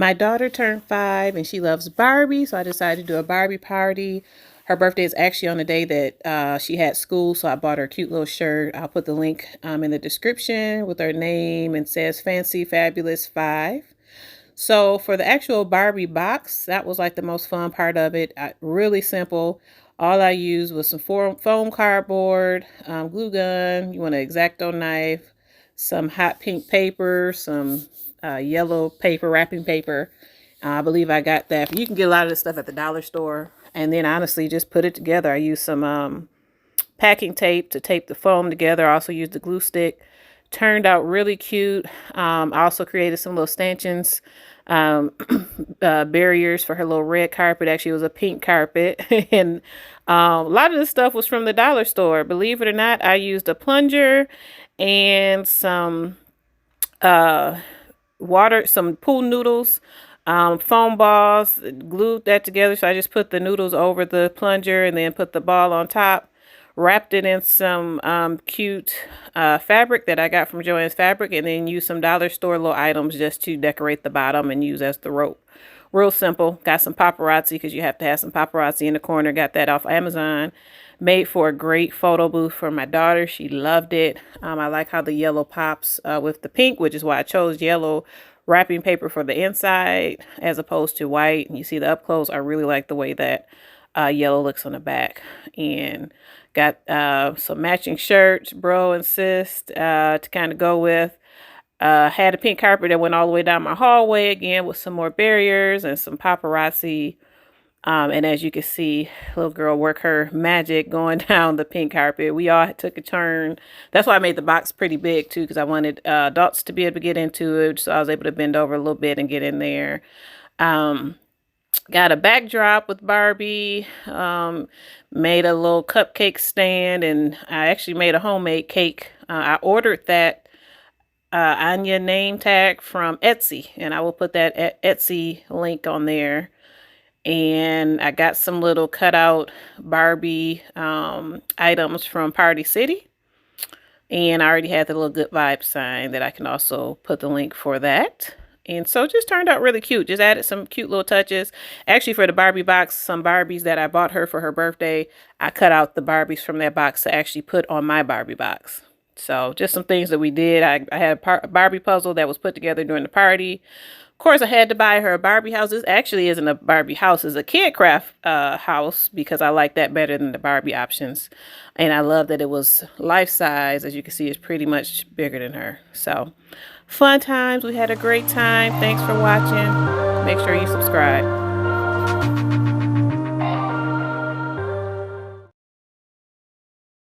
My daughter turned 5 and she loves Barbie, so I decided to do a Barbie party. Her birthday is actually on the day that she had school, so I bought her a cute little shirt. I'll put the link in the description with her name and says Fancy Fabulous 5. So for the actual Barbie box, that was like the most fun part of it. Really simple. All I used was some foam cardboard, glue gun, you want an X-Acto knife, some hot pink paper, some yellow paper, wrapping paper. I believe I got that. You can get a lot of this stuff at the dollar store. And then honestly, just put it together. I used some packing tape to tape the foam together. I also used the glue stick. Turned out really cute. I also created some little stanchions, barriers for her little red carpet. Actually, it was a pink carpet. And a lot of this stuff was from the dollar store. Believe it or not, I used a plunger and some some pool noodles, foam balls, glued that together. So I just put the noodles over the plunger and then put the ball on top. Wrapped it in some cute fabric that I got from JoAnn's Fabric, and then used some dollar store little items just to decorate the bottom and use as the rope. Real simple. Got some paparazzi because you have to have some paparazzi in the corner. Got that off Amazon. Made for a great photo booth for my daughter. She loved it. I like how the yellow pops with the pink, which is why I chose yellow wrapping paper for the inside as opposed to white. And you see the up close. I really like the way that yellow looks on the back. And got some matching shirts, bro and sis, to kind of go with. Had a pink carpet that went all the way down my hallway again with some more barriers and some paparazzi. And as you can see, little girl work her magic going down the pink carpet. We all took a turn. That's why I made the box pretty big too, because I wanted adults to be able to get into it. So I was able to bend over a little bit and get in there. Got a backdrop with Barbie, made a little cupcake stand, and I actually made a homemade cake. I ordered that Anya name tag from Etsy, and I will put that Etsy link on there. And I got some little cutout Barbie items from Party City. And I already had the little good vibe sign that I can also put the link for that. And so it just turned out really cute. Just added some cute little touches. Actually, for the Barbie box, some Barbies that I bought her for her birthday, I cut out the Barbies from that box to actually put on my Barbie box. So just some things that we did. I had a Barbie puzzle that was put together during the party. Of course, I had to buy her a Barbie house. This actually isn't a Barbie house. It's a kid craft house because I like that better than the Barbie options. And I love that it was life size. As you can see, it's pretty much bigger than her. So fun times. We had a great time. Thanks for watching. Make sure you subscribe.